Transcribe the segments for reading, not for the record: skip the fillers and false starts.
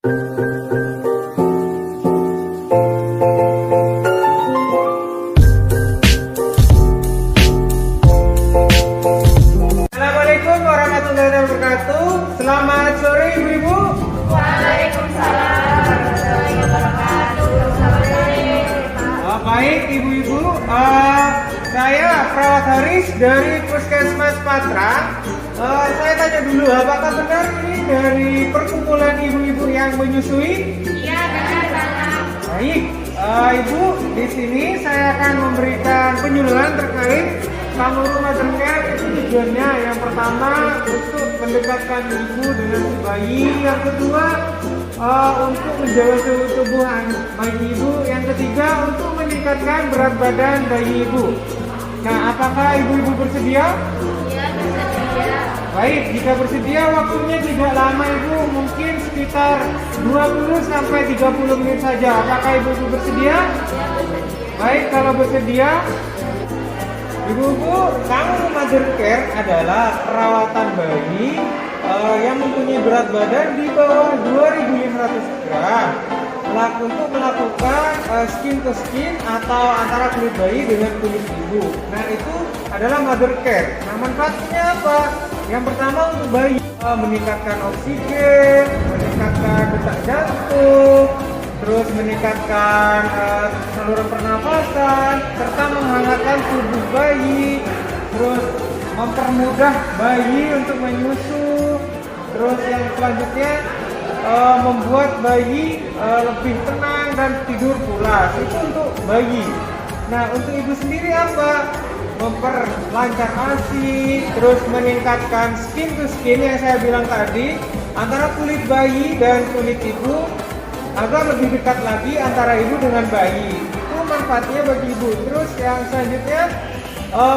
Assalamualaikum warahmatullahi wabarakatuh. Selamat sore ibu-ibu. Waalaikumsalam warahmatullahi wabarakatuh. Selamat sore, Pak. Baik ibu-ibu, saya Perawat Haris dari Puskesmas Patra. Saya tanya dulu, apakah benar ini dari perkumpulan ibu-ibu yang menyusui? Iya, benar banget. Baik, ibu, di sini saya akan memberikan penyuluhan terkait Kangaroo Mother Care. Itu tujuannya yang pertama untuk mendekatkan ibu dengan si bayi, yang kedua untuk menjaga suhu tubuh bayi ibu, yang ketiga untuk meningkatkan berat badan bayi ibu. Nah, apakah ibu-ibu bersedia? Iya, bersedia. Baik, jika bersedia waktunya tidak lama ibu, mungkin sekitar 20 sampai 30 menit saja. Apakah ibu-ibu bersedia? Iya, bersedia. Baik, kalau bersedia, ibu-ibu, Kangaroo Mother Care adalah perawatan bayi yang mempunyai berat badan di bawah 2.500 gram untuk melakukan skin to skin atau antara kulit bayi dengan kulit ibu. Nah, itu adalah Mother Care. Nah, manfaatnya apa? Yang pertama untuk bayi, meningkatkan oksigen, meningkatkan detak jantung, terus meningkatkan saluran pernafasan, serta menghangatkan tubuh bayi, terus mempermudah bayi untuk menyusu, terus yang selanjutnya membuat bayi lebih tenang dan tidur pulas. Itu untuk bayi. Nah, untuk ibu sendiri apa? Memperlancar ASI, terus meningkatkan skin to skin yang saya bilang tadi antara kulit bayi dan kulit ibu, agar lebih dekat lagi antara ibu dengan bayi. Itu manfaatnya bagi ibu. Terus yang selanjutnya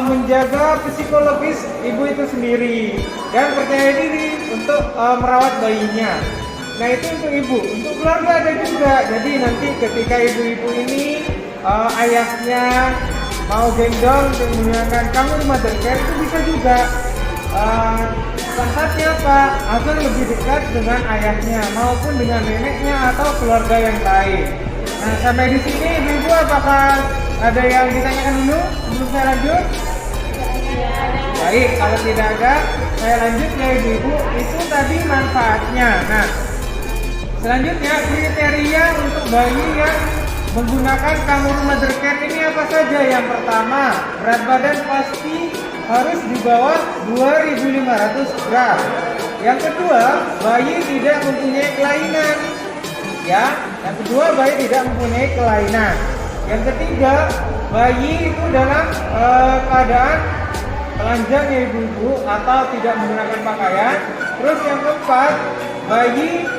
menjaga psikologis ibu itu sendiri dan percaya diri untuk merawat bayinya. Nah, itu untuk ibu. Untuk keluarga ada juga. Jadi nanti ketika ibu-ibu ini ayahnya mau gendong untuk menggunakan Kangaroo Mother Care, itu bisa juga. Manfaatnya apa? Agar lebih dekat dengan ayahnya maupun dengan neneknya atau keluarga yang lain. Nah, sampai di sini ibu-ibu, apakah ada yang ditanyakan dulu sebelum saya lanjut? Baik, kalau tidak ada, saya lanjut ya ibu-ibu. Itu tadi manfaatnya. Nah, selanjutnya kriteria untuk bayi yang menggunakan Kangaroo Mother Care ini apa saja? Yang pertama, berat badan pasti harus di bawah 2.500 gram. Yang kedua, bayi tidak mempunyai kelainan. Ya, yang kedua, bayi tidak mempunyai kelainan. Yang ketiga, bayi itu dalam keadaan telanjang ya ibu-ibu atau tidak menggunakan pakaian. Terus yang keempat, bayi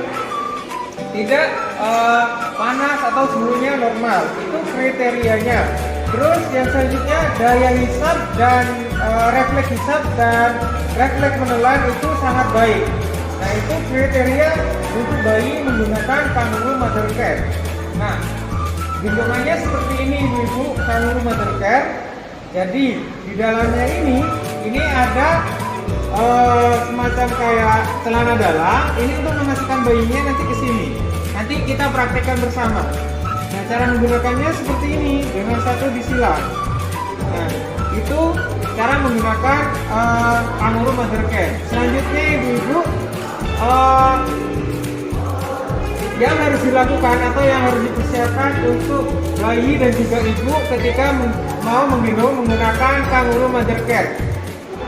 tidak panas atau suhunya normal. Itu kriterianya. Terus yang selanjutnya, daya hisap dan refleks hisap dan refleks menelan itu sangat baik. Nah, itu kriteria untuk bayi menggunakan Kangaroo Mother Care. Nah, gendongannya seperti ini ibu-ibu, Kangaroo Mother Care. Jadi di dalamnya ini ada semacam kayak celana dalam. Ini untuk memasukkan bayinya nanti ke sini. Nanti kita praktekkan bersama. Nah, cara menggunakannya seperti ini dengan satu disilang. Nah, itu cara menggunakan Kangaroo Mother Care. Selanjutnya ibu-ibu, yang harus dilakukan atau yang harus dipersiapkan untuk bayi dan juga ibu ketika mau menggendong menggunakan Kangaroo Mother Care.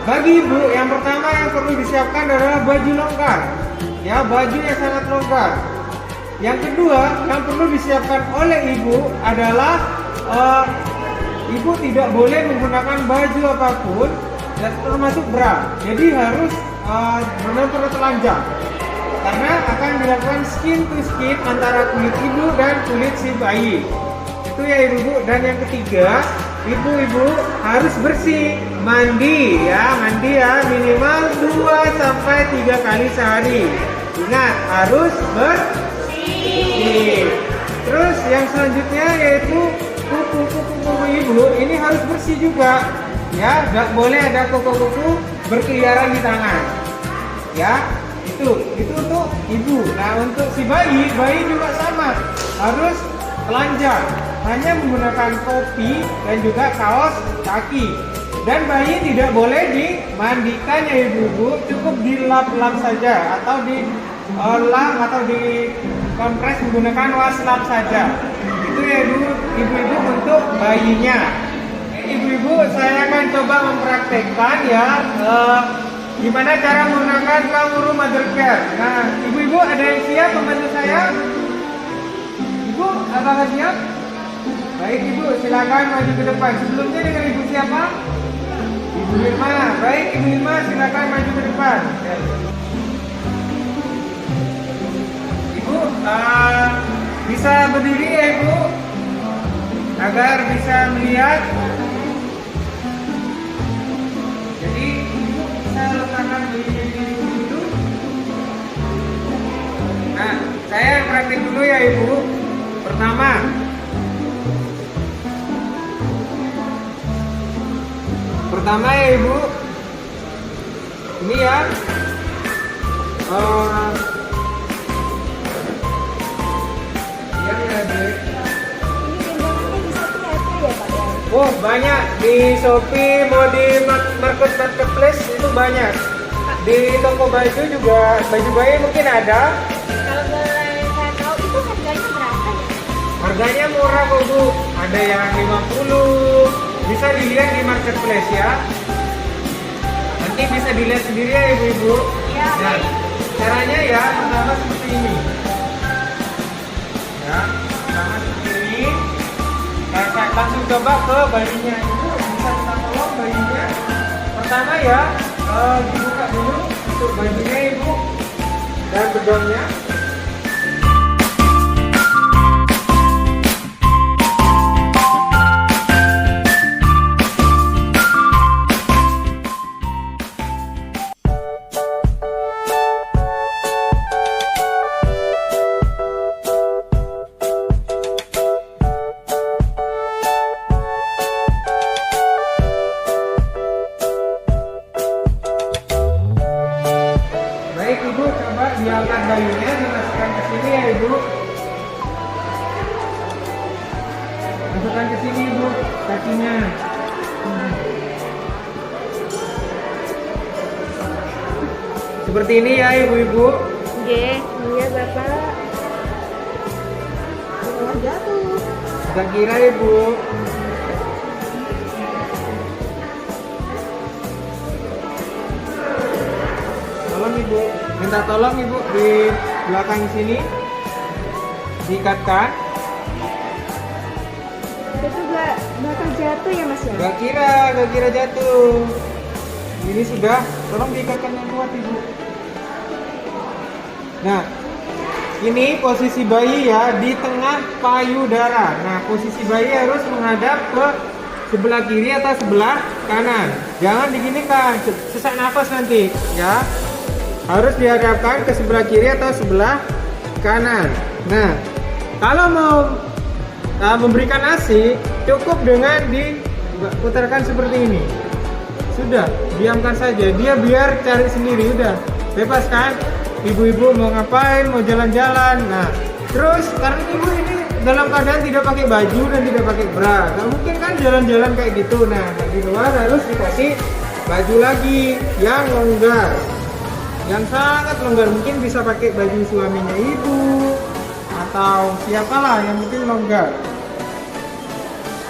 Bagi ibu, yang pertama yang perlu disiapkan adalah baju longgar. Ya, baju yang sangat longgar. Yang kedua, yang perlu disiapkan oleh ibu adalah ibu tidak boleh menggunakan baju apapun, termasuk bra. Jadi harus benar-benar telanjang, karena akan dilakukan skin to skin antara kulit ibu dan kulit si bayi. Itu ya ibu-ibu. Dan yang ketiga, ibu-ibu harus bersih, mandi ya minimal 2 sampai 3 kali sehari. Ingat, harus bersih. Terus yang selanjutnya yaitu kuku ibu ini harus bersih juga. Ya, nggak boleh ada kuku-kuku berkeliaran di tangan. Ya, itu untuk ibu. Nah untuk si bayi juga sama, harus telanjang, hanya menggunakan topi dan juga kaos kaki. Dan bayi tidak boleh dimandikan ya ibu-ibu, cukup dilap-lap saja atau dilap atau dikompres menggunakan waslap saja. Itu ya ibu-ibu untuk bayinya. Ibu-ibu, saya akan coba mempraktekkan ya gimana cara menggunakan Kangaroo Mother Care. Nah, ibu-ibu ada yang siap membantu saya? Ibu, apakah siap? Baik ibu, silakan maju ke depan. Sebelumnya dengan ibu siapa? Ibu Hilma. Baik ibu Hilma, silakan maju ke depan. Ibu, bisa berdiri ya ibu, agar bisa melihat. Jadi ibu bisa letakkan bayinya di dulu. Nah, saya praktik dulu ya ibu. Pertama ya ibu, ini ya oh banyak di Shopee, mau di marketplace itu banyak. Di toko baju juga, baju bayi mungkin ada. Kalau boleh saya tahu itu harganya berapa ya? Harganya murah kok bu, ada yang 50. Bisa dilihat di marketplace ya. Nanti bisa dilihat sendiri ya ibu-ibu. Iya. Nah, caranya ya pertama seperti ini. Ya, pertama seperti ini. Nah, saya langsung coba ke bayinya. Ibu bisa kita tolong bayinya. Pertama ya, dibuka dulu untuk bajunya ibu dan bedongnya. Baik ibu, coba diangkat bayinya, dimasukkan ke sini ya ibu. Masukkan ke sini ibu, kakinya. Seperti ini ya ibu-ibu. Oke, iya bapak. Jatuh. Agak kira ibu. Tolong ibu, minta tolong ibu di belakang sini diikatkan. Itu juga bakal jatuh ya mas ya? Gak kira jatuh. Ini sudah, tolong diikatkan yang kuat ibu. Nah, ini posisi bayi ya di tengah payudara. Nah, posisi bayi harus menghadap ke sebelah kiri atau sebelah kanan. Jangan diginikan, sesak nafas nanti ya. Harus dihadapkan ke sebelah kiri atau sebelah kanan. Nah, kalau mau memberikan ASI, cukup dengan diputarkan seperti ini. Sudah, diamkan saja. Dia biar cari sendiri, udah. Bebas kan? Ibu-ibu mau ngapain, mau jalan-jalan. Nah, terus karena ibu ini dalam keadaan tidak pakai baju dan tidak pakai bra, nggak mungkin kan jalan-jalan kayak gitu. Nah, di luar harus dikasih baju lagi yang longgar, yang sangat longgar. Mungkin bisa pakai baju suaminya ibu atau siapalah yang mungkin longgar.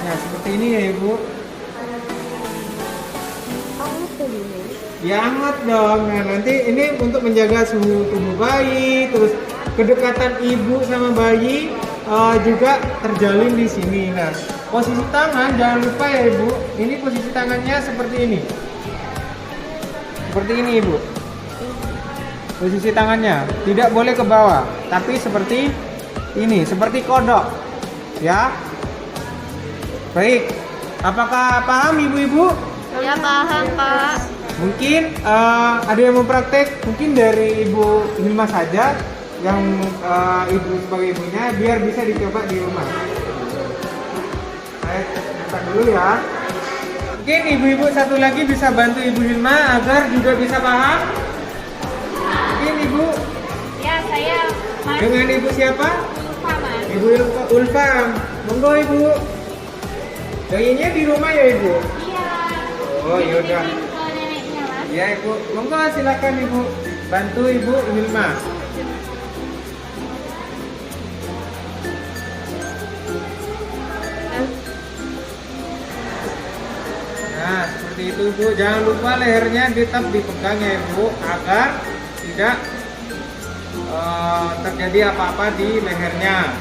Nah, seperti ini ya ibu. Ya hangat dong. Nah, nanti ini untuk menjaga suhu tubuh bayi, terus kedekatan ibu sama bayi juga terjalin di sini. Nah, posisi tangan jangan lupa ya ibu. Ini posisi tangannya seperti ini. Seperti ini ibu. Posisi tangannya tidak boleh ke bawah, tapi seperti ini, seperti kodok. Ya. Baik. Apakah paham ibu-ibu? Ya paham pak. Mungkin ada yang mau praktek, mungkin dari Ibu Hilma saja, yang ibu sebagai ibunya, biar bisa dicoba di rumah. Saya buka dulu ya. Mungkin ibu-ibu satu lagi bisa bantu Ibu Hilma agar juga bisa paham. Mungkin Ibu? Ya, saya Mas Dengan Ibu siapa? Ulfa, Mas. Ibu Ulfa. Monggo Ibu. Bayinya di rumah ya Ibu? Iya. Oh yaudah. Dititipin ke neneknya, Mas. Ya Ibu, monggo silakan Ibu. Bantu Ibu Wilma. Nah, seperti itu Bu. Jangan lupa lehernya tetap dipegang ya Ibu, agar tidak terjadi apa-apa di lehernya.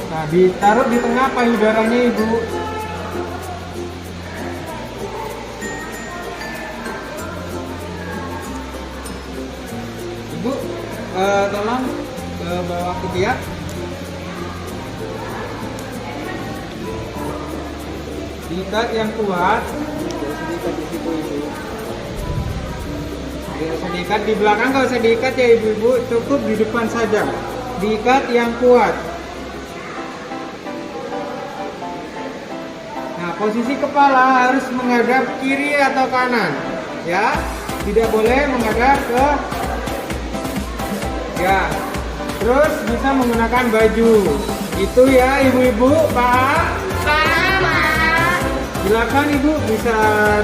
Nah, ditaruh di tengah payudaranya Ibu. Ibu, tolong ke bawah ketiak. Diikat yang kuat. Diikat di situ Ibu. Tidak usah diikat di belakang, nggak usah diikat ya Ibu-ibu. Cukup di depan saja. Diikat yang kuat. Nah, posisi kepala harus menghadap kiri atau kanan, ya. Tidak boleh menghadap ke, ya. Terus bisa menggunakan baju. Itu ya ibu-ibu, Pak. Pak. Silakan Ibu bisa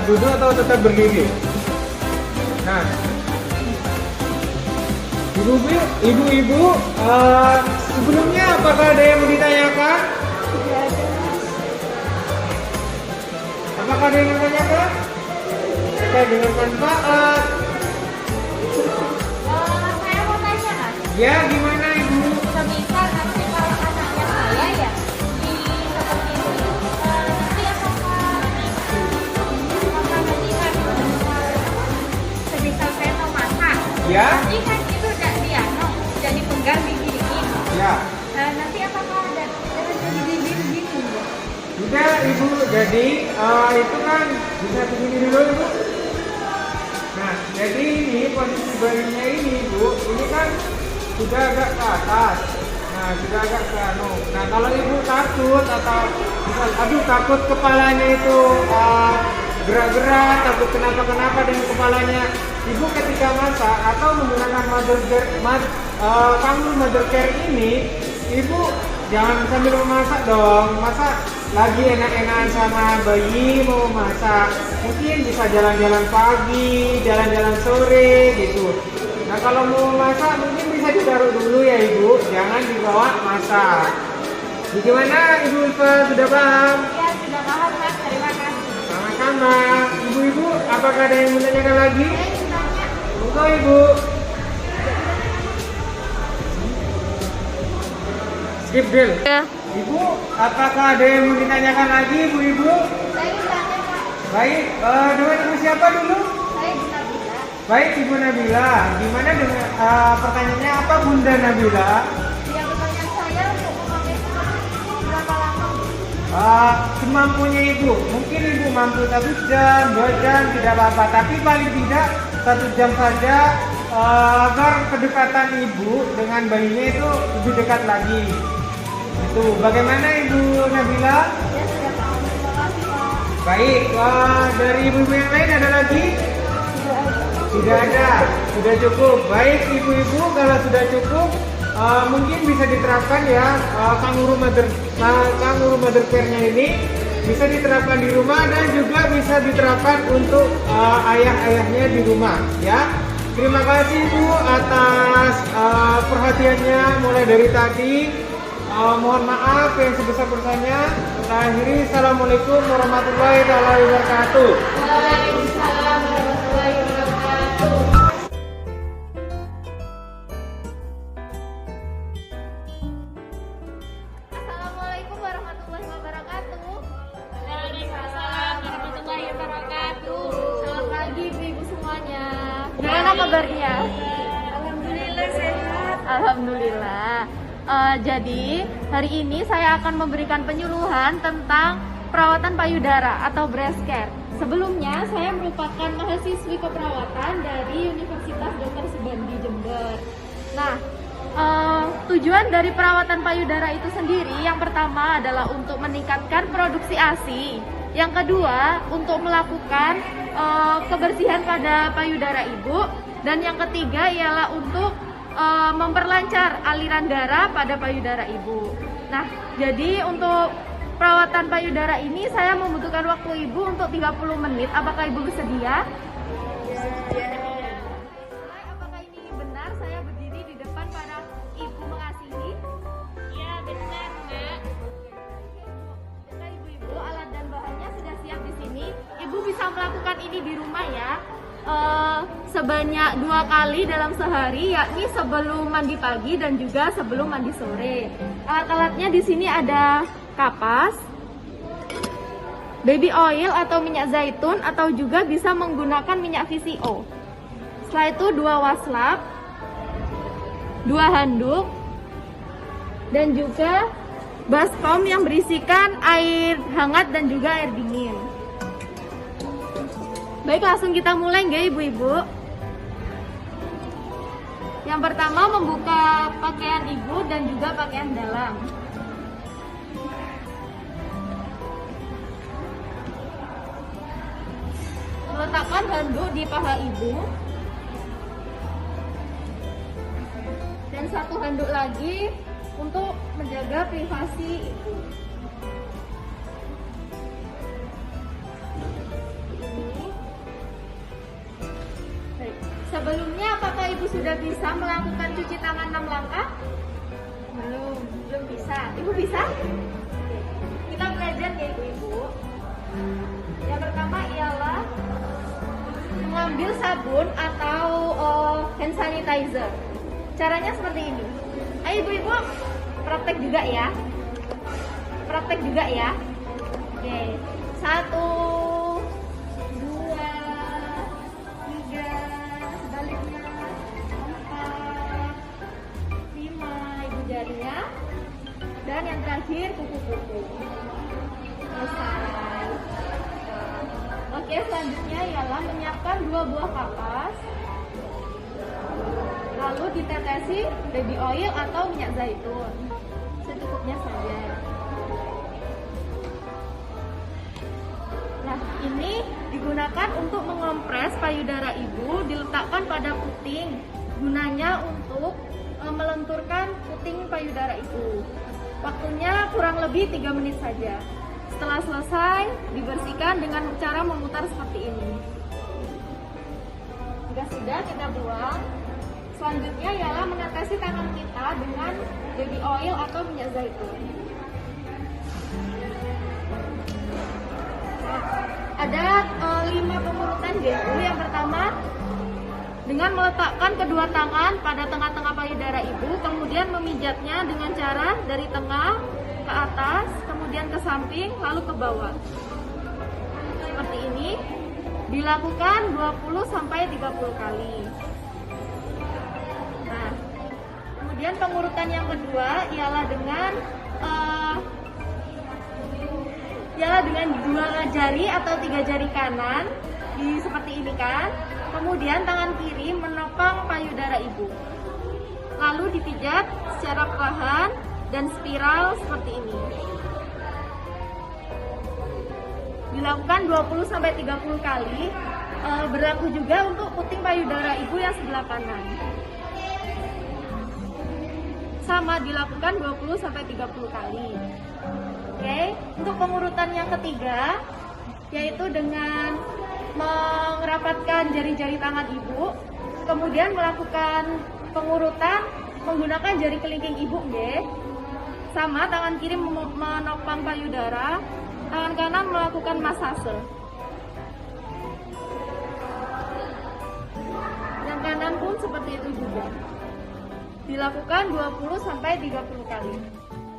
duduk atau tetap berdiri. Nah, ibu-ibu, sebelumnya apakah ada yang mau ditanyakan? Apakah ada yang mau ditanyakan? Terkait dengan manfaat. Saya mau tanya, Mas. Ya, gimana Ibu? Semisal nanti kalau anaknya saya ya di seperti itu, nanti apakah nanti kan semisal saya mau masak, Ya, nanti kan itu udah jadi pegang di gini. ya. Nanti apakah ada jadi gini ya? Sudah Ibu, jadi itu kan bisa begini dulu Ibu. Nah, jadi ini posisi bayinya ini Ibu, ini kan sudah agak ke atas. Nah, sudah agak ke anu. Nah, kalau Ibu takut atau misal, aduh takut kepalanya itu gerak-gerak, takut kenapa-kenapa dengan kepalanya, Ibu ketika masak atau menggunakan kanggul mother care ini, Ibu jangan sambil memasak dong. Masa lagi enak-enakan sama bayi mau masak, mungkin bisa jalan-jalan pagi, jalan-jalan sore gitu. Nah, kalau mau masak mungkin bisa ditaruh dulu ya Ibu, jangan dibawa masak. Bagaimana Ibu Ulfa, sudah paham? Ya sudah paham, Mas. Terima kasih. Sama-sama. Ibu-ibu, apakah ada yang mau tanyakan lagi? Saya ingin tanya, Monggo Ibu. Skip deal. Ibu, apakah ada yang mau ditanyakan lagi Ibu-ibu? saya ingin tanya, Pak. Baik, dengan Ibu siapa dulu? Saya bisa bilang. Baik, Ibu Nabila. Gimana dengan pertanyaannya apa Bunda Nabila? Ya, pertanyaan saya untuk memakai seperti itu berapa lama? Semampunya Ibu. Mungkin Ibu mampu 1 jam, 2 jam, tidak apa-apa. Tapi paling tidak 1 jam saja, agar kedekatan Ibu dengan bayinya itu lebih dekat lagi. Itu. Bagaimana Ibu Nabila? Ya sudah paham. Terima kasih, Pak. Baik, dari ibu-ibu yang lain ada lagi? Sudah ada, sudah cukup. Baik ibu-ibu, kalau sudah cukup, mungkin bisa diterapkan ya kangguru mother care-nya ini bisa diterapkan di rumah dan juga bisa diterapkan untuk ayah-ayahnya di rumah ya. Terima kasih Bu atas perhatiannya mulai dari tadi. Mohon maaf yang sebesar-besarnya. Kita akhiri. Assalamualaikum warahmatullahi wabarakatuh. Waalaikumsalam warahmatullahi wabarakatuh. Assalamualaikum warahmatullahi wabarakatuh. Waalaikumsalam warahmatullahi wabarakatuh. Selamat pagi ibu-ibu semuanya. Gimana kabarnya? Alhamdulillah sehat. Alhamdulillah. Jadi hari ini saya akan memberikan penyuluhan tentang perawatan payudara atau breast care. Sebelumnya saya merupakan mahasiswi keperawatan dari Universitas Dr. Subandi Jember. Nah, Tujuan dari perawatan payudara itu sendiri yang pertama adalah untuk meningkatkan produksi ASI. Yang kedua untuk melakukan kebersihan pada payudara ibu. Dan yang ketiga ialah untuk memperlancar aliran darah pada payudara ibu. Nah, jadi untuk perawatan payudara ini saya membutuhkan waktu ibu untuk 30 menit. Apakah ibu bersedia? Apakah ini benar saya berdiri di depan para ibu mengasihi? Iya benar Mbak. Oke, ibu-ibu, alat dan bahannya sudah siap di sini. Ibu bisa melakukan ini di rumah ya. Sebanyak 2 kali dalam sehari, yakni sebelum mandi pagi dan juga sebelum mandi sore. Alat-alatnya di sini ada kapas, baby oil atau minyak zaitun, atau juga bisa menggunakan minyak VCO. Setelah itu 2 waslap, 2 handuk, dan juga baskom yang berisikan air hangat dan juga air dingin. Baik, langsung kita mulai nggak ibu-ibu? Yang pertama membuka pakaian ibu dan juga pakaian dalam. Meletakkan handuk di paha ibu. Dan 1 handuk lagi untuk menjaga privasi ibu. Sebelumnya, apakah ibu sudah bisa melakukan cuci tangan 6 langkah? Belum bisa. Ibu bisa? Kita belajar ya ibu-ibu. Yang pertama ialah mengambil sabun atau hand sanitizer. Caranya seperti ini. Ayo ibu-ibu, praktek juga ya. Praktek juga ya. Oke, 1, 2, 3, sebaliknya 4, 5, ibu jarinya, dan yang terakhir kuku-kuku. Selesai. Oke, selanjutnya ialah menyiapkan 2 buah kapas, lalu ditetesi baby oil atau minyak zaitun secukupnya saja. Nah, ini digunakan untuk mengompres payudara ibu, diletakkan pada puting, gunanya untuk melenturkan puting payudara ibu. Waktunya kurang lebih 3 menit saja. Setelah selesai, dibersihkan dengan cara memutar seperti ini. Jika sudah, kita buang. Selanjutnya ialah menetesi tangan kita dengan baby oil atau minyak zaitun. Ada 5 pengurutan dulu. Yang pertama, dengan meletakkan kedua tangan pada tengah-tengah payudara ibu, kemudian memijatnya dengan cara dari tengah ke atas, kemudian ke samping, lalu ke bawah. Seperti ini. Dilakukan 20-30 kali. Nah, kemudian pengurutan yang kedua ialah dengan 2 jari atau 3 jari kanan, seperti ini kan. Kemudian tangan kiri menopang payudara ibu. Lalu dipijat secara perlahan dan spiral seperti ini. Dilakukan 20-30 kali. Berlaku juga untuk puting payudara ibu yang sebelah kanan. Sama, dilakukan 20-30 kali. Oke, untuk pengurutan yang ketiga, yaitu dengan merapatkan jari-jari tangan ibu, kemudian melakukan pengurutan menggunakan jari kelingking ibu, nggih. Sama, tangan kiri menopang payudara, tangan kanan melakukan masase. Yang kanan pun seperti itu juga. Dilakukan 20-30 kali.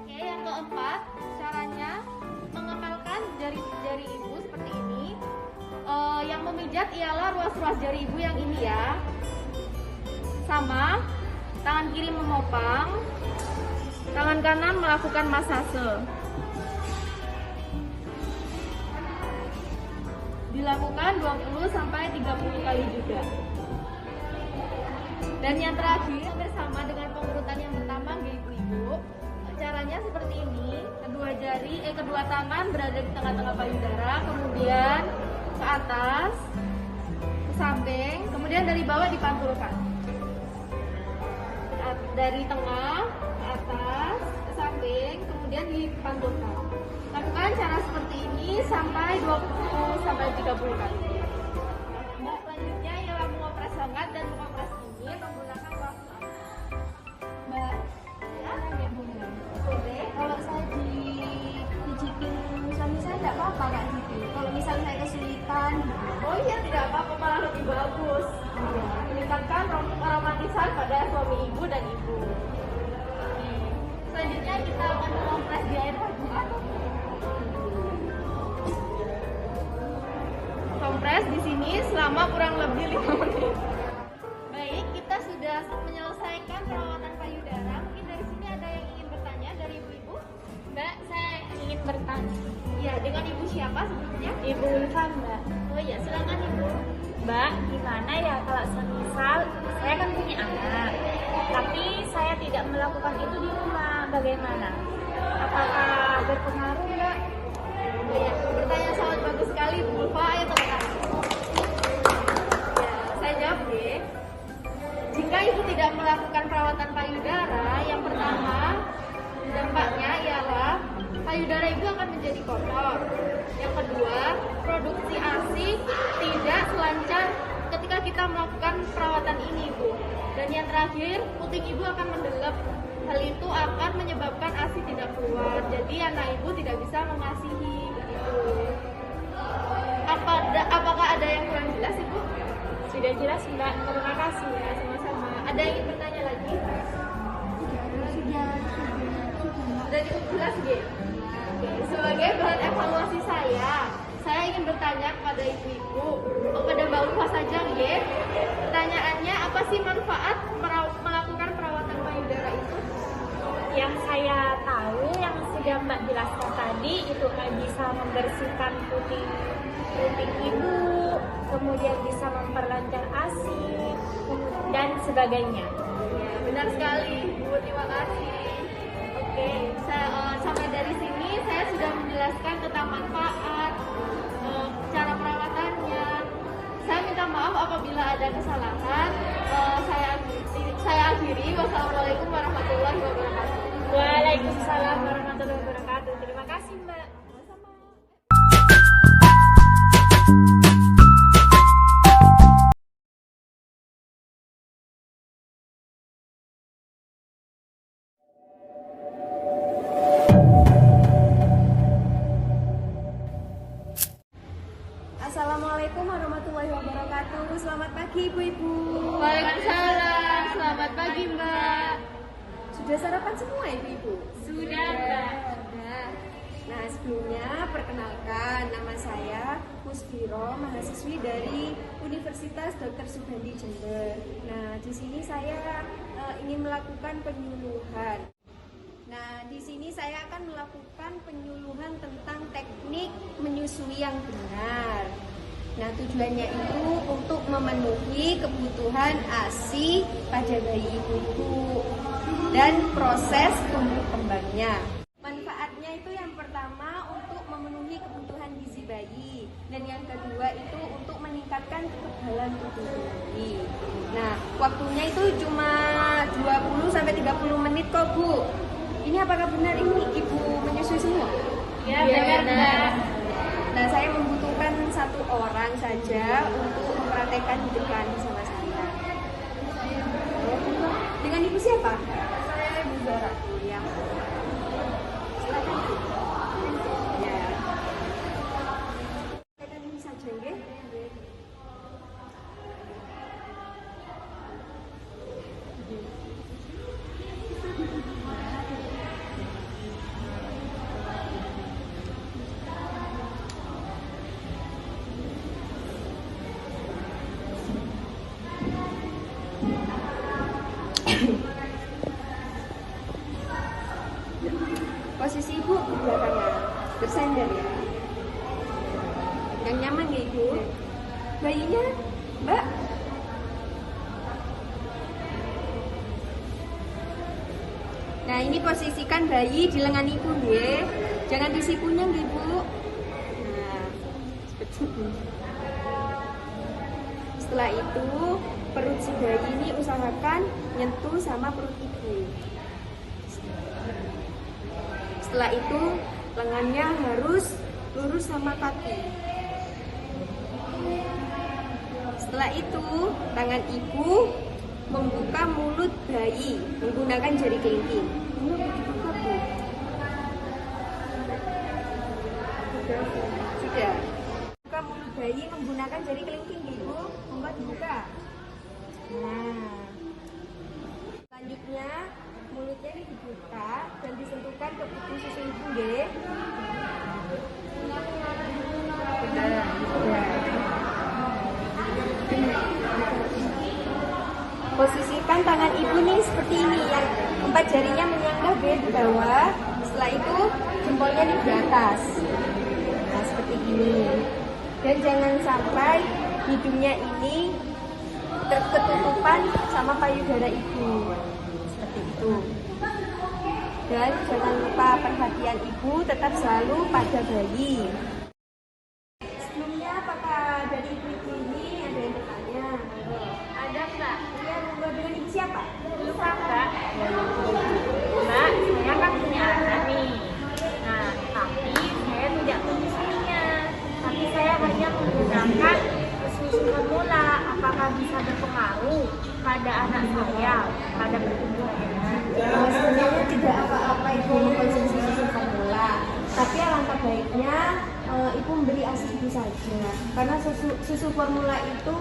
Oke, yang keempat, caranya mengepalkan jari-jari ibu seperti ini. Yang memijat ialah ruas-ruas jari ibu yang ini ya. Sama, tangan kiri memopang, tangan kanan melakukan masase. Dilakukan 20-30 kali juga. Dan yang terakhir, bersama dengan urutan yang pertama nggih ibu-ibu. Caranya seperti ini, kedua tangan berada di tengah-tengah payudara, kemudian ke atas, ke samping, kemudian dari bawah dipantulkan. Dari tengah ke atas, ke samping, kemudian dipantulkan. Lakukan cara seperti ini sampai 20 sampai 30 kali. Nah, selanjutnya ialah mengopres hangat dan mengopres dingin menggunakan waktu. Mbak, ya, boleh. Kalau saya dipijitin suami saya tidak apa-apa Kak gitu. Kalau misalnya saya kesulitan, Oh iya, tidak apa-apa, malah lebih bagus. Meningkatkan keromantisan pada suami ibu dan ibu. Selanjutnya kita akan mengopres di air hangat. Kompres di sini selama kurang lebih 5 menit. Baik, kita sudah menyelesaikan perawatan payudara. Mungkin dari sini ada yang ingin bertanya dari ibu-ibu? Mbak, saya ingin bertanya. Ya, dengan ibu siapa sebetulnya? Ibu Ulfa, Mbak. Oh iya, silakan ibu. Mbak, gimana ya kalau semisal saya kan punya anak, tapi saya tidak melakukan itu di rumah, bagaimana? Apakah berpengaruh Mbak? Oh iya, pertanyaan sangat bagus sekali Bu Ulfa. Ayo teman-teman. Ya, saya jawab deh. Jika ibu tidak melakukan perawatan payudara, yang pertama dampaknya ialah payudara ibu akan menjadi kotor. Yang kedua, produksi ASI tidak selancar ketika kita melakukan perawatan ini, Bu. Dan yang terakhir, puting ibu akan mendelep. Hal itu akan menyebabkan ASI tidak keluar. Jadi anak ibu tidak bisa mengasihi. Begitu. Apakah ada yang kurang jelas, Ibu? Sudah jelas Mbak, terima kasih. Ya, sama-sama. Ada yang ingin bertanya lagi? Sudah cukup jelas, G? Oke, sebagai bahan evaluasi saya ingin bertanya kepada ibu-ibu, kepada Mbak Ulfa saja, G. Pertanyaannya, apa sih manfaat melakukan perawatan payudara itu? Yang saya tahu, yang sudah Mbak jelaskan tadi, itu kan bisa membersihkan puting ibu, kemudian bisa memperlancar ASI, dan sebagainya. Ya, benar sekali, Bu. Terima kasih. Oke, sampai dari sini saya sudah menjelaskan tentang manfaat, cara perawatannya. Saya minta maaf apabila ada kesalahan. Saya akhiri. Wassalamualaikum warahmatullahi wabarakatuh. Waalaikumsalam warahmatullahi wabarakatuh. Terima kasih Mbak. Assalamualaikum warahmatullahi wabarakatuh. Selamat pagi ibu-ibu. Waalaikumsalam. Selamat pagi, Mbak. Sudah sarapan semua ibu-ibu? Sudah Mbak. Sudah. Nah, sebelumnya perkenalkan, nama saya Musbiro, mahasiswi dari Universitas Dr. Subandi Jember. Nah, di sini saya ingin melakukan penyuluhan. Nah, di sini saya akan melakukan penyuluhan tentang teknik menyusui yang benar. Nah, tujuannya itu untuk memenuhi kebutuhan ASI pada bayi ibu dan proses tumbuh kembangnya. Manfaatnya itu yang pertama untuk memenuhi kebutuhan gizi bayi, dan yang kedua itu untuk meningkatkan kekebalan tubuh bayi. Nah, waktunya itu cuma 20 sampai 30 menit kok, Bu. Ini apakah benar ini ibu menyusui semua? Ya, benar Mbak. Nah, saya membutuhkan 1 orang saja untuk mempraktekkan di depan sama saya. Dengan ibu siapa? Saya Ibu Zara. Ya. Silakan. Ya. Praktekkan ini saja, nggih? Posisi ibu di belakangnya, bersandar ya. Yang nyaman ya ibu. Bayinya, Mbak. ini posisikan bayi di lengan ibu nggih. Jangan disipunya nggih, Bu. Nah, seperti ini. Setelah itu, perut si bayi ini usahakan nyentuh sama perut ibu. Setelah itu, lengannya harus lurus sama kaki. Setelah itu, tangan ibu membuka mulut bayi menggunakan jari kelingking. Sudah. Buka mulut bayi menggunakan jari kelingking, Ibu. Membuat dibuka. Nah. Selanjutnya, mulutnya ini dibuka dan disentuhkan ke pipi susu ibu, nggih. Sudah. Posisikan tangan ibu nih seperti ini ya. 4 jarinya menyangga di bawah. Setelah itu jempolnya di atas. Nah, seperti ini. Dan jangan sampai hidungnya ini ketutupan sama payudara ibu. Seperti itu. Dan jangan lupa perhatian ibu tetap selalu pada bayi. Sebelumnya apakah dari ibu ini ada yang bertanya? Ada Mbak? Iya, ngobrol dengan ibu siapa? Lupa Mbak? Mbak, saya kan punya anak nih. Nah, tapi saya tidak menyusuinya. Tapi saya hanya menggunakan susu formula. Apakah bisa berpengaruh pada anak saya, pada pertumbuhannya? Sebenarnya tidak apa-apa ibu mengkonsumsi susu formula. Tapi alangkah baiknya ibu memberi ASI ibu saja. Karena susu formula itu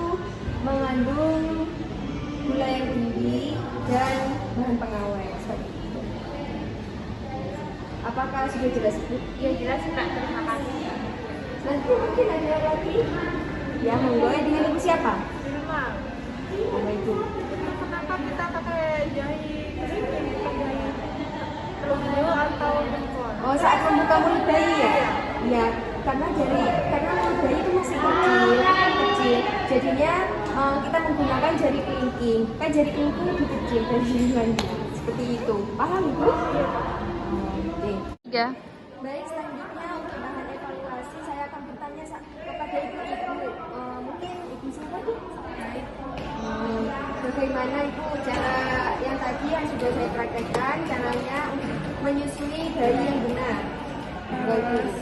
mengandung gula yang tinggi dan bahan pengawet seperti itu. Apakah sudah jelas Bu? Ya jelas Mbak, terima kasih. Nanti mungkin ada lagi. Ya, monggo dengan ibu siapa? Terima. Monggo ibu. Kenapa kita pakai jari kelingking, bukan jari telunjuk atau jempol? Oh, saat membuka mulut bayi ya? Iya, karena mulut bayi itu masih kecil. Jadinya kita menggunakan jari kelingking. Kan jari kelingking lebih kecil dari jari. Seperti itu. Paham Ibu? Oke. Ya. Baik, selanjutnya untuk bahan evaluasi saya akan bertanya kepada ibu-ibu. Mungkin ibu siapa Bu? Bagaimana Ibu cara yang tadi yang sudah saya praktekkan caranya untuk menyusui bayi yang benar?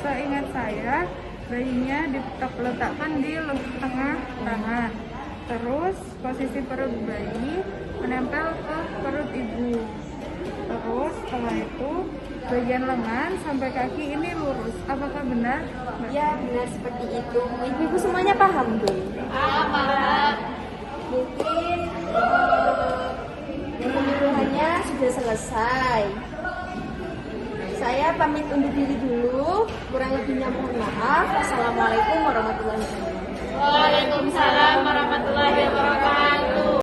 Seingat saya, bayinya diletakkan di tengah tangan. Terus posisi perut bayi menempel ke perut ibu. Terus setelah itu bagian lengan sampai kaki ini lurus. Apakah benar? Ya, benar seperti itu. Ibu-ibu semuanya paham, Bu? Paham. Mungkin penyuluhannya sudah selesai. Saya pamit undur diri dulu. Kurang lebihnya mohon maaf. Assalamualaikum warahmatullahi wabarakatuh. Waalaikumsalam warahmatullahi wabarakatuh.